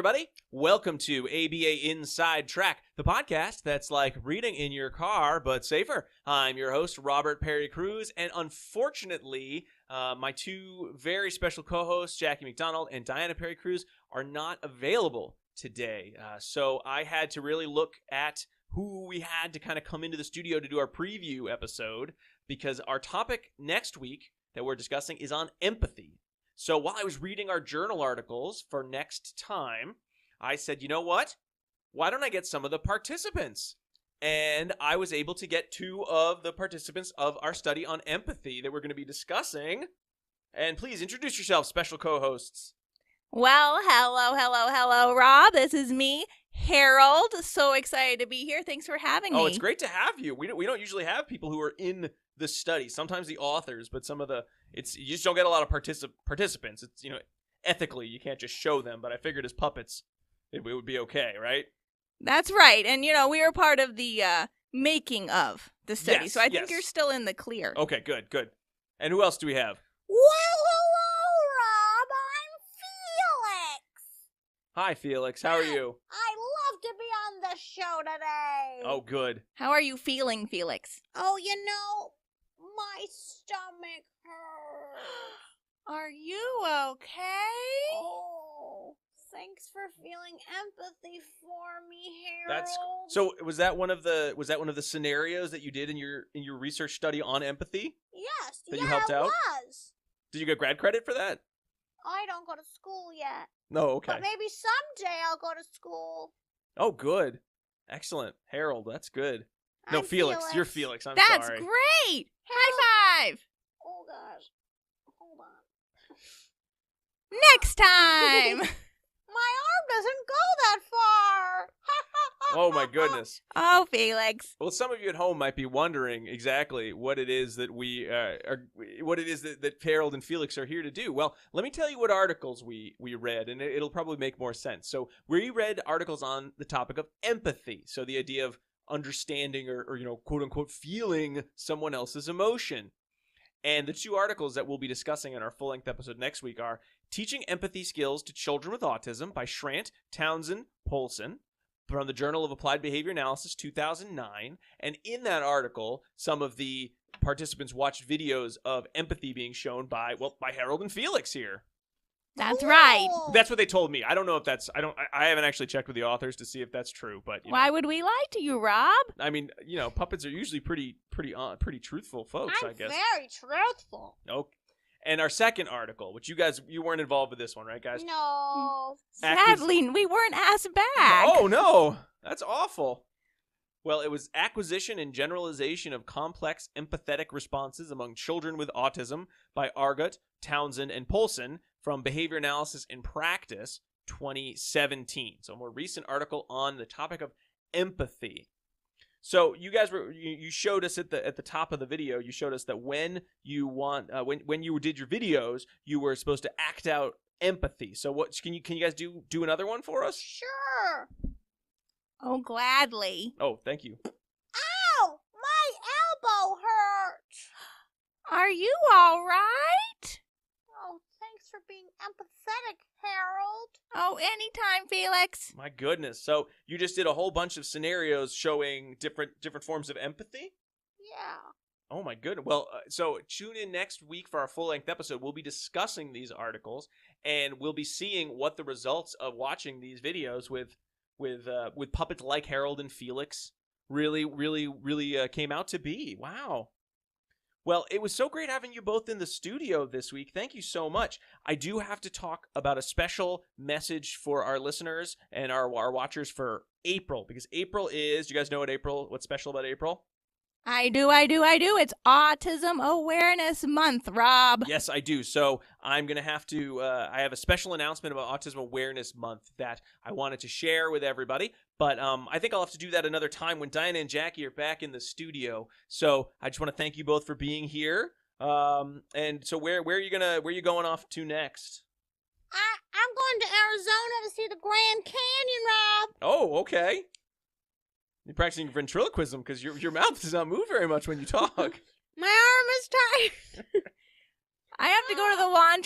everybody. Welcome to ABA Inside Track, the podcast that's like reading in your car, but safer. I'm your host, Robert Perry Cruz, and unfortunately, my two very special co-hosts, Jackie McDonald and Diana Perry Cruz, are not available today. So I had to really look at who we had to kind of come into the studio to do our preview episode, because our topic next week that we're discussing is on empathy. So while I was reading our journal articles for next time, I said, you know what? Why don't I get some of the participants? And I was able to get two of the participants of our study on empathy that we're going to be discussing. And please introduce yourselves, special co-hosts. Well, hello, Rob. This is me, Harold. So excited to be here. Thanks for having me. Oh, it's great to have you. We don't usually have people who are in the study. Sometimes the authors, but some of the you just don't get a lot of participants. It's, ethically you can't just show them. But I figured as puppets, it would be okay, right? That's right. And we were part of the making of the study, yes, so I think you're still in the clear. Okay, good. And who else do we have? Well, hello, Rob. I'm Felix. Hi, Felix. How are you? I love to be on the show today. Oh, good. How are you feeling, Felix? Oh, my stomach hurts. Are you okay? Oh, thanks for feeling empathy for me, Harold. So was that one of the scenarios that you did in your research study on empathy? Yes, that you helped out? It was. Did you get grad credit for that? I don't go to school yet. No, okay. But maybe someday I'll go to school. Oh, good. Excellent. Harold, that's good. No, I'm Felix. You're Felix. I'm That's sorry. great. High five. Oh, gosh. Hold on. Next time. My arm doesn't go that far. Oh, my goodness. Oh, Felix. Well, some of you at home might be wondering exactly what it is that that Harold and Felix are here to do. Well, let me tell you what articles we read, and it'll probably make more sense. So we read articles on the topic of empathy. So the idea of understanding or quote unquote feeling someone else's emotion. And the two articles that we'll be discussing in our full-length episode next week are Teaching Empathy Skills to Children with Autism by Schrandt, Townsend, Poulson, from the Journal of Applied Behavior Analysis, 2009. And in that article, some of the participants watched videos of empathy being shown by Harold and Felix here. That's right. That's what they told me. I don't know if that's I haven't actually checked with the authors to see if that's true, but why would we lie to you, Rob? I mean, puppets are usually pretty truthful folks, I guess. Very truthful. Okay. And our second article, which you weren't involved with this one, right, guys? No. Sadly, we weren't asked back. Oh, no. That's awful. Well, it was Acquisition and Generalization of Complex Empathetic Responses Among Children with Autism by Argott, Townsend, and Poulson from Behavior Analysis in Practice, 2017. So a more recent article on the topic of empathy. So you guys you showed us at the top of the video, you showed us that when you did your videos, you were supposed to act out empathy. So what can you guys do another one for us? Sure. Oh, gladly. Oh, thank you. Ow! My elbow hurts. Are you all right? Oh, thanks for being empathetic, Harold. Oh, anytime, Felix. My goodness. So you just did a whole bunch of scenarios showing different forms of empathy? Yeah. Oh my goodness. Well, so tune in next week for our full-length episode. We'll be discussing these articles, and we'll be seeing what the results of watching these videos with puppets like Harold and Felix really came out to be. Wow. Well, it was so great having you both in the studio this week. Thank you so much. I do have to talk about a special message for our listeners and our watchers for April, because April is, do you guys know what's special about April? I do. It's Autism Awareness Month, Rob. Yes, I do. So I'm going to have to, I have a special announcement about Autism Awareness Month that I wanted to share with everybody. But I think I'll have to do that another time when Diana and Jackie are back in the studio. So I just want to thank you both for being here. And so where are you going off to next? I'm going to Arizona to see the Grand Canyon, Rob. Oh, okay. You're practicing ventriloquism because your mouth does not move very much when you talk. My arm is tired. I have to go to the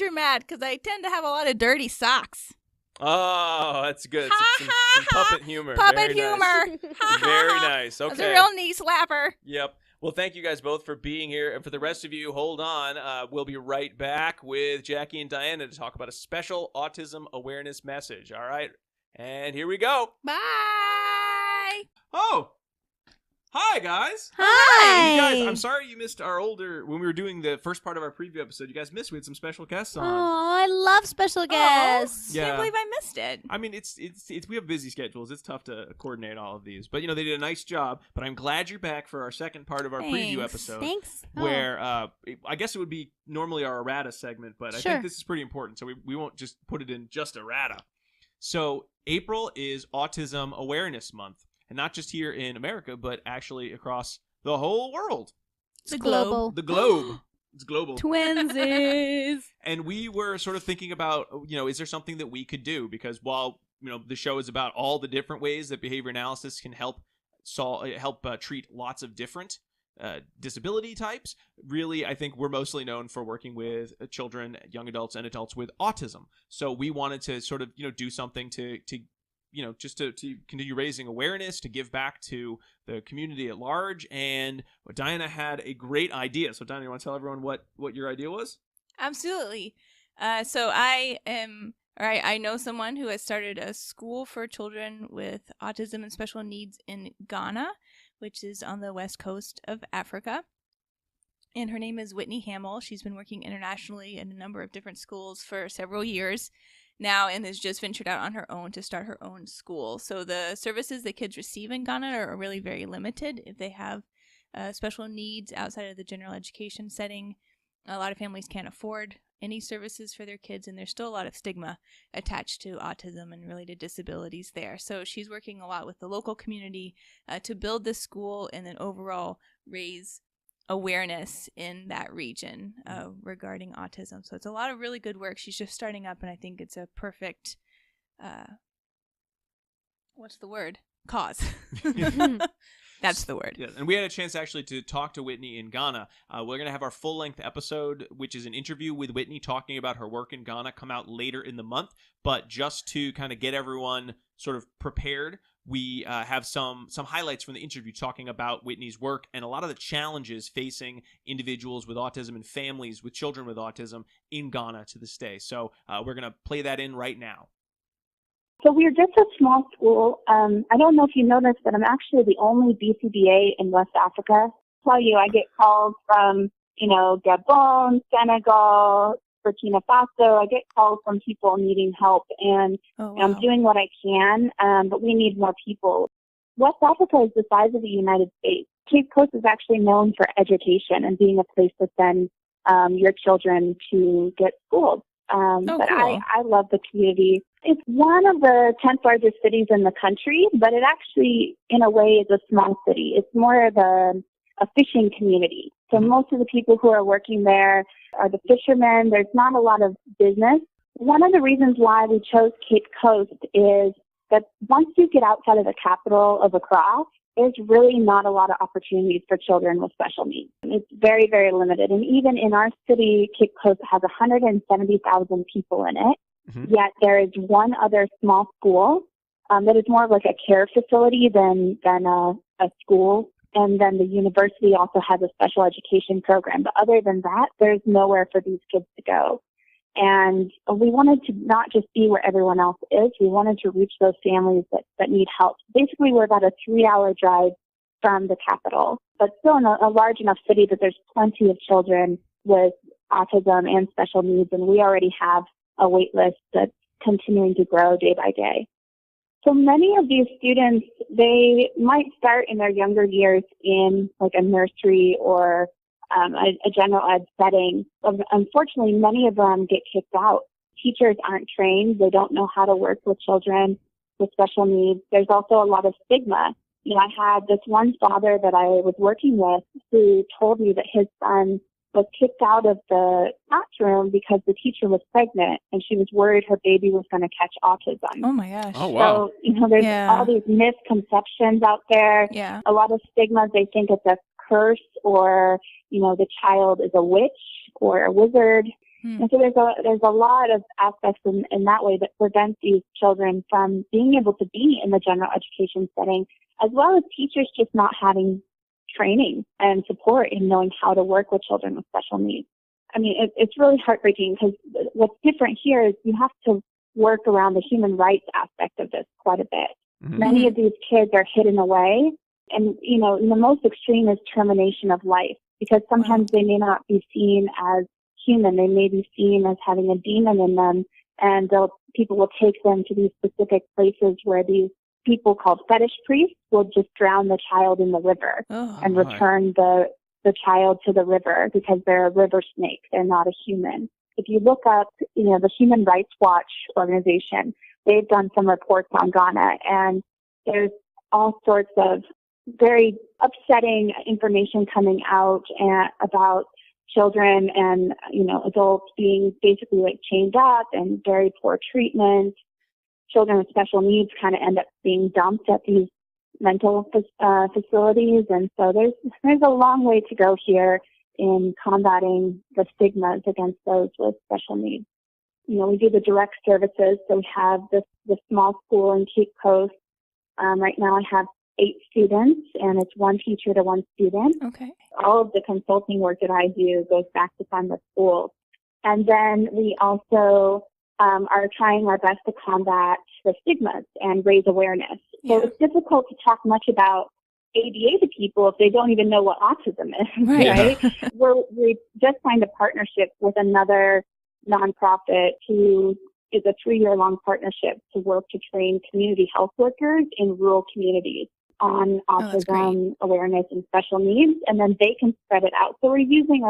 laundromat because I tend to have a lot of dirty socks. Oh, that's good. Some puppet humor. Puppet Very humor. Nice. Very nice. Okay. That's a real knee slapper. Yep. Well, thank you guys both for being here. And for the rest of you, hold on. We'll be right back with Jackie and Diana to talk about a special autism awareness message. All right. And here we go. Bye. Oh, hi, guys. Hi. You guys, I'm sorry you missed when we were doing the first part of our preview episode. You guys missed. We had some special guests on. Oh, I love special guests. Yeah. Can't believe I missed it. I mean, it's we have busy schedules. It's tough to coordinate all of these, but they did a nice job. But I'm glad you're back for our second part of our preview episode. Thanks. Where I guess it would be normally our errata segment, but I think this is pretty important, so we won't just put it in just errata. So April is Autism Awareness Month, and not just here in America, but actually across the whole world. The globe. The globe. It's global. Twinsies. And we were sort of thinking about, is there something that we could do? Because while, the show is about all the different ways that behavior analysis can help treat lots of different disability types, really, I think we're mostly known for working with children, young adults, and adults with autism. So we wanted to sort of, do something to just to continue raising awareness, to give back to the community at large. And Diana had a great idea. So Diana, you want to tell everyone what your idea was? Absolutely. So I know someone who has started a school for children with autism and special needs in Ghana, which is on the west coast of Africa. And her name is Whitney Hamill. She's been working internationally in a number of different schools for several years now and has just ventured out on her own to start her own school. So the services that kids receive in Ghana are really very limited. If they have special needs outside of the general education setting, a lot of families can't afford any services for their kids, and there's still a lot of stigma attached to autism and related disabilities there. So she's working a lot with the local community to build this school and then overall raise awareness in that region regarding autism. So it's a lot of really good work. She's just starting up, and I think it's a perfect what's the word? Cause. That's the word. Yeah, and we had a chance actually to talk to Whitney in Ghana. We're going to have our full-length episode, which is an interview with Whitney talking about her work in Ghana, come out later in the month. But just to kind of get everyone sort of prepared, we have some highlights from the interview talking about Whitney's work and a lot of the challenges facing individuals with autism and families with children with autism in Ghana to this day. So we're going to play that in right now. So we're just a small school. I don't know if you noticed, but I'm actually the only BCBA in West Africa. I tell you, I get calls from, Gabon, Senegal, Burkina Faso. I get calls from people needing help, and I'm doing what I can, but we need more people. West Africa is the size of the United States. Cape Coast is actually known for education and being a place to send your children to get schooled. But cool. I love the community. It's one of the 10th largest cities in the country, but it actually, in a way, is a small city. It's more of a fishing community. So most of the people who are working there are the fishermen. There's not a lot of business. One of the reasons why we chose Cape Coast is that once you get outside of the capital of Accra, there's really not a lot of opportunities for children with special needs. It's very, very limited. And even in our city, Cape Coast has 170,000 people in it. Mm-hmm. Yet there is one other small school that is more of like a care facility than a school. And then the university also has a special education program. But other than that, there's nowhere for these kids to go. And we wanted to not just be where everyone else is. We wanted to reach those families that need help. Basically, we're about a 3-hour drive from the capital, but still in a large enough city that there's plenty of children with autism and special needs. And we already have a wait list that's continuing to grow day by day. So many of these students, they might start in their younger years in like a nursery or a general ed setting. Unfortunately, many of them get kicked out. Teachers aren't trained. They don't know how to work with children with special needs. There's also a lot of stigma. I had this one father that I was working with who told me that his son was kicked out of the classroom because the teacher was pregnant and she was worried her baby was going to catch autism. Oh my gosh. Oh, wow. So, there's all these misconceptions out there. Yeah. A lot of stigmas. They think it's a curse or, the child is a witch or a wizard. And so there's a lot of aspects in that way that prevents these children from being able to be in the general education setting, as well as teachers just not having training and support in knowing how to work with children with special needs. I mean, it's really heartbreaking because what's different here is you have to work around the human rights aspect of this quite a bit. Mm-hmm. Many of these kids are hidden away, and, you know, the most extreme is termination of life, because sometimes they may not be seen as human. They may be seen as having a demon in them, and people will take them to these specific places where these people called fetish priests will just drown the child in the river and return the child to the river because they're a river snake. They're not a human. If you look up, you know, the Human Rights Watch organization, they've done some reports on Ghana, and there's all sorts of very upsetting information coming out about children and, you know, adults being basically like chained up and very poor treatment. Children with special needs kind of end up being dumped at these mental facilities. And so there's a long way to go here in combating the stigmas against those with special needs. You know, we do the direct services. So we have this small school in Cape Coast. Right now I have 8 students, and it's 1 teacher to 1 student. Okay. All of the consulting work that I do goes back to fund the schools. And then we also are trying our best to combat the stigmas and raise awareness. So it's difficult to talk much about ABA to people if they don't even know what autism is, right? We just signed a partnership with another nonprofit who is a 3-year-long partnership to work to train community health workers in rural communities on autism awareness and special needs, and then they can spread it out. So we're using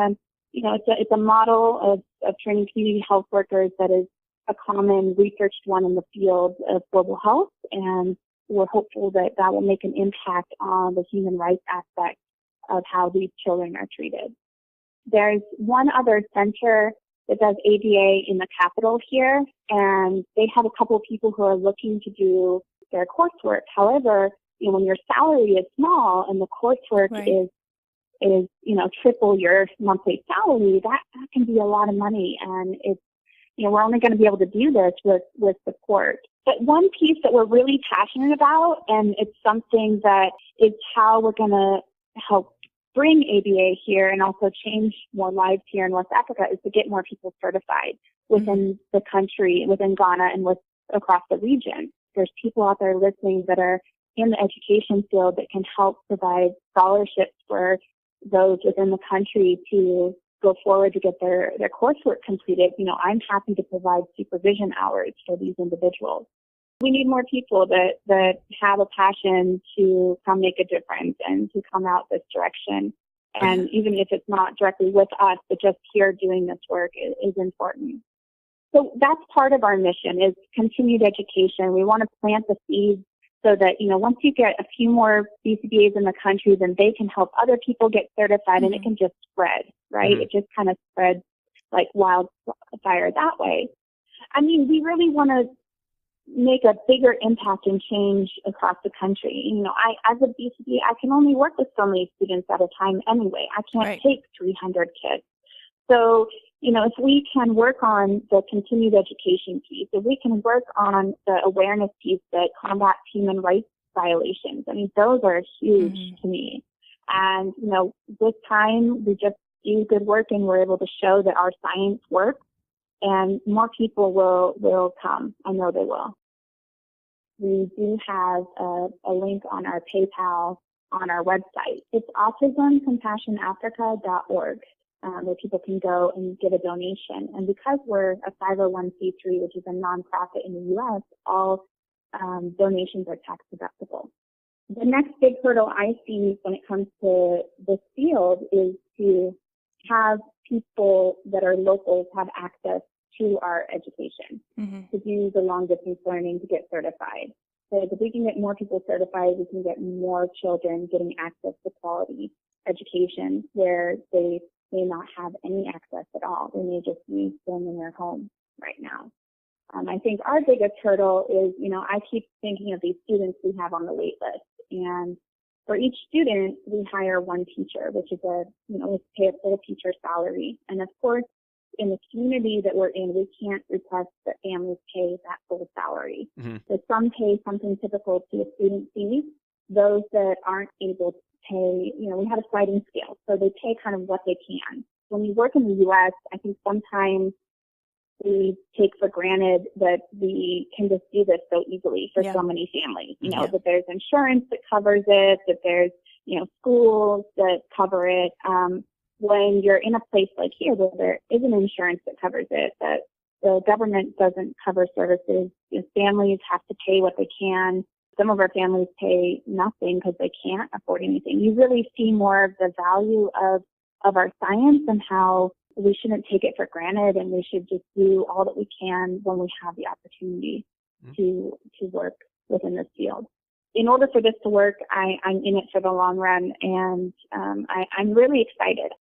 it's a model of training community health workers that is a common researched one in the field of global health, and we're hopeful that will make an impact on the human rights aspect of how these children are treated. There's one other center that does ABA in the capital here, and they have a couple of people who are looking to do their coursework. However, you know, when your salary is small and the coursework is triple your monthly salary, that can be a lot of money, and it's, you know, we're only going to be able to do this with support. But one piece that we're really passionate about, and it's something that is how we're going to help bring ABA here and also change more lives here in West Africa, is to get more people certified within the country, within Ghana, and across the region. There's people out there listening that are in the education field that can help provide scholarships for those within the country to go forward to get their coursework completed. You know, I'm happy to provide supervision hours for these individuals. We need more people that have a passion to come make a difference and to come out this direction. And even if it's not directly with us, but just here doing this work is important. So that's part of our mission, is continued education. We want to plant the seeds so that, you know, once you get a few more BCBAs in the country, then they can help other people get certified, and it can just spread, right? It just kind of spreads like wildfire that way. I mean, we really want to make a bigger impact and change across the country. You know, as a BCBA, I can only work with so many students at a time anyway. I can't take 300 kids. So, you know, if we can work on the continued education piece, if we can work on the awareness piece that combats human rights violations, I mean, those are huge to me. And, you know, this time we just do good work and we're able to show that our science works, and more people will come. I know they will. We do have a link on our PayPal on our website. It's autismcompassionafrica.org. Where people can go and give a donation. And because we're a 501c3, which is a nonprofit in the U.S., all donations are tax deductible. The next big hurdle I see when it comes to this field is to have people that are locals have access to our education, to do the long distance learning, to get certified. So if we can get more people certified, we can get more children getting access to quality education where they may not have any access at all. They may just be staying in their home right now. I think our biggest hurdle is, you know, I keep thinking of these students we have on the wait list. And for each student, we hire 1 teacher, which is we pay a full teacher salary. And of course, in the community that we're in, we can't request that families pay that full salary. Mm-hmm. So some pay something typical to a student fee. Those that aren't able to pay, we have a sliding scale, so they pay kind of what they can. When we work in the U.S., I think sometimes we take for granted that we can just do this so easily for so many families. That there's insurance that covers it, that there's, schools that cover it. When you're in a place like here where there isn't insurance that covers it, that the government doesn't cover services, families have to pay what they can. Some of our families pay nothing because they can't afford anything. You really see more of the value of our science and how we shouldn't take it for granted, and we should just do all that we can when we have the opportunity to work within this field. In order for this to work, I'm in it for the long run, and I'm really excited.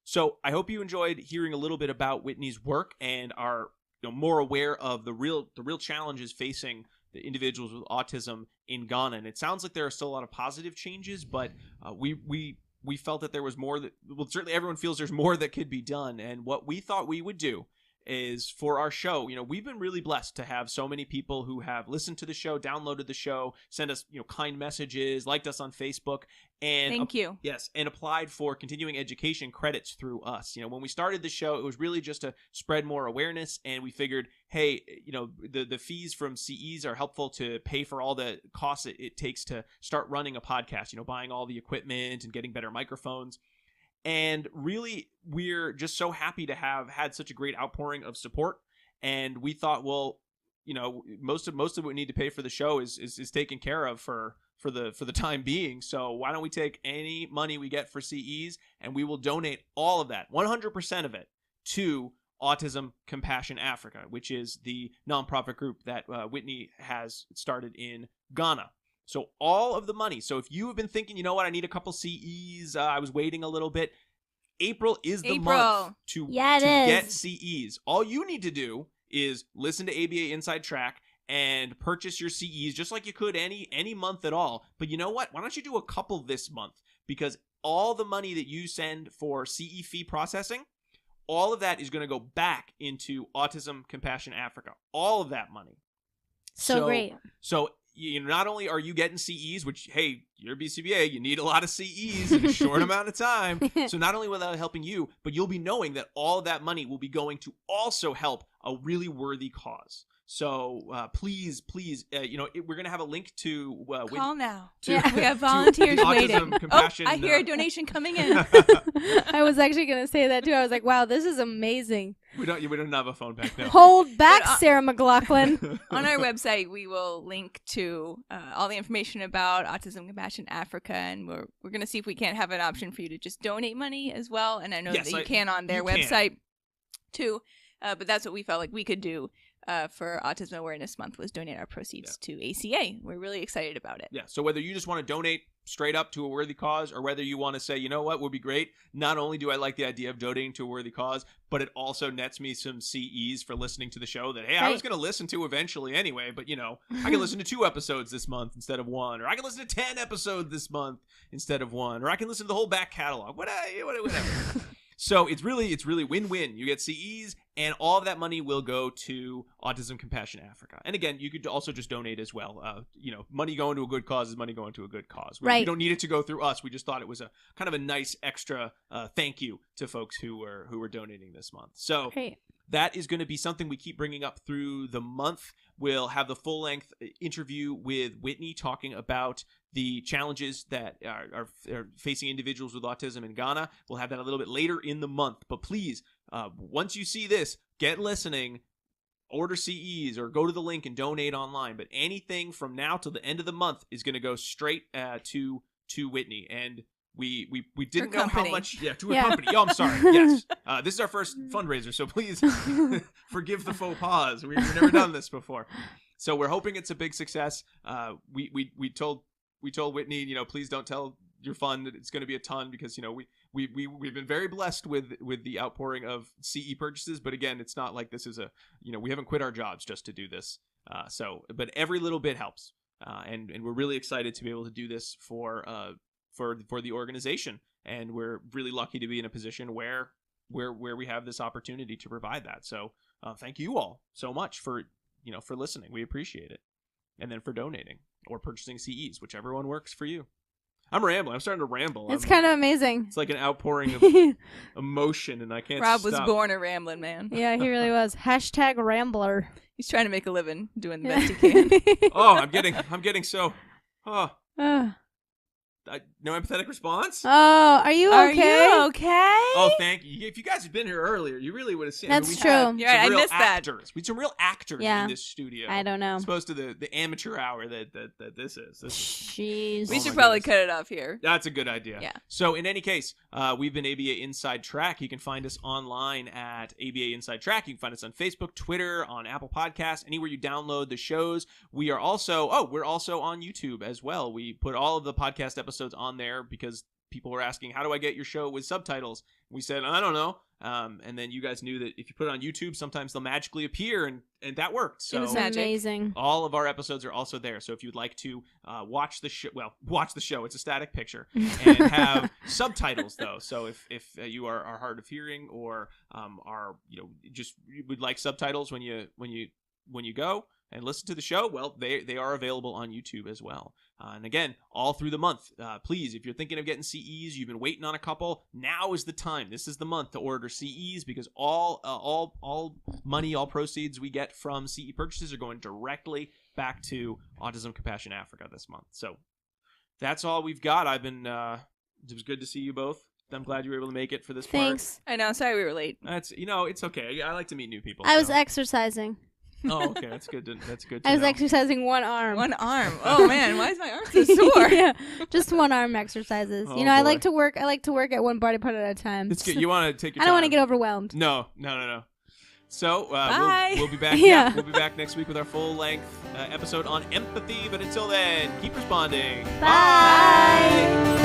So I hope you enjoyed hearing a little bit about Whitney's work and are more aware of the real challenges facing the individuals with autism in Ghana. And it sounds like there are still a lot of positive changes, but we felt that there was more certainly everyone feels there's more that could be done. And what we thought we would do is, for our show, we've been really blessed to have so many people who have listened to the show, downloaded the show, sent us, kind messages, liked us on Facebook, and thank you. Yes, and applied for continuing education credits through us. When we started the show, it was really just to spread more awareness, and we figured, hey, the fees from CEs are helpful to pay for all the costs it takes to start running a podcast, buying all the equipment and getting better microphones. And really, we're just so happy to have had such a great outpouring of support. And we thought, well, most of what we need to pay for the show is taken care of for the time being. So why don't we take any money we get for CEs and we will donate all of that, 100% of it, to Autism Compassion Africa, which is the nonprofit group that Whitney has started in Ghana. So all of the money. So if you have been thinking, I need a couple CEs, I was waiting a little bit. April is the month to get CEs. All you need to do is listen to ABA Inside Track and purchase your CEs just like you could any month at all. But you know what? Why don't you do a couple this month? Because all the money that you send for CE fee processing, all of that is going to go back into Autism Compassion Africa. All of that money. So great. So not only are you getting CEs, which, hey, you're a BCBA, you need a lot of CEs in a short amount of time. So not only will that helping you, but you'll be knowing that all of that money will be going to also help a really worthy cause. So please, we're going to have a link to call now. We have volunteers waiting. Compassion, I hear a donation coming in. I was actually going to say that too. I was like, wow, this is amazing. We don't have a phone back now. Hold back, Sarah McLaughlin. On our website, we will link to all the information about Autism Compassion Africa, and we're going to see if we can't have an option for you to just donate money as well. And I know that you can on their website too, but that's what we felt like we could do. For Autism Awareness Month was donate our proceeds to ACA. We're really excited about it. Yeah. So whether you just want to donate straight up to a worthy cause, or whether you want to say, you know what would be great, not only do I like the idea of donating to a worthy cause, but it also nets me some CEs for listening to the show that, hey, I was going to listen to eventually anyway, but I can listen to 2 episodes this month instead of 1, or I can listen to 10 episodes this month instead of 1, or I can listen to the whole back catalog, whatever. So it's really win-win. You get CEs, and all of that money will go to Autism Compassion Africa. And again, you could also just donate as well. Money going to a good cause is money going to a good cause. We don't need it to go through us. We just thought it was a kind of a nice extra thank you to folks who were donating this month. So that is going to be something we keep bringing up through the month. We'll have the full-length interview with Whitney talking about the challenges that are facing individuals with autism in Ghana. We'll have that a little bit later in the month. But please, once you see this, get listening, order CEs, or go to the link and donate online. But anything from now till the end of the month is going to go straight to Whitney. And we didn't know how much to a company. Oh, I'm sorry. Yes. This is our first fundraiser, so please forgive the faux pas. We've never done this before. So we're hoping it's a big success. We told Whitney, please don't tell your fund that it's going to be a ton, because we've been very blessed with the outpouring of CE purchases, but again, it's not like this is we haven't quit our jobs just to do this. But every little bit helps, and we're really excited to be able to do this for the organization, and we're really lucky to be in a position where where we have this opportunity to provide that. So thank you all so much for listening. We appreciate it. And then for donating or purchasing CEs, whichever one works for you. I'm rambling. I'm starting to ramble. It's kind of amazing. It's like an outpouring of emotion, and I can't Rob stop. was born a rambling man. Yeah, he really was. Hashtag Rambler. He's trying to make a living doing the best he can. Oh, I'm getting so. Oh, no empathetic response. Oh, are you Are okay? you okay? Oh, thank you. If you guys had been here earlier, you really would have seen. That's we true. had You're right, I some real missed that. actors. We had some real actors Yeah. in this studio. I don't know. As opposed to the amateur hour that this is. Jeez. We Oh should my probably goodness. cut it off here. That's a good idea. Yeah. So in any case, we've been ABA Inside Track. You can find us online at ABA Inside Track. You can find us on Facebook, Twitter, on Apple Podcasts, anywhere you download the shows. We are also we're also on YouTube as well. We put all of the podcast episodes on there because people were asking, how do I get your show with subtitles? We said, I don't know. And then you guys knew that if you put it on YouTube, sometimes they'll magically appear, and that worked. So It was magic. Amazing. all of our episodes are also there. So if you'd like to watch the show, it's a static picture, and have subtitles though. So if you are hard of hearing or are just would like subtitles when you go and listen to the show, well, they are available on YouTube as well. And again, all through the month, please, if you're thinking of getting CEs, you've been waiting on a couple, now is the time. This is the month to order CEs because all money, all proceeds we get from CE purchases are going directly back to Autism Compassion Africa this month. So that's all we've got. It was good to see you both. I'm glad you were able to make it for this Thanks. I know. Sorry we were late. part. That's it's okay. I like to meet new people. I was so. exercising. Oh, okay. That's good. That's good. To I was know. exercising one arm. One arm. Oh man, why is my arm so sore? Yeah, just one arm exercises. Oh, I boy. like to work. I like to work at one body part at a time. It's good. You want to take your I time. don't want to get overwhelmed. No. So Bye. we'll be back. Yeah. We'll be back next week with our full-length episode on empathy. But until then, keep responding. Bye.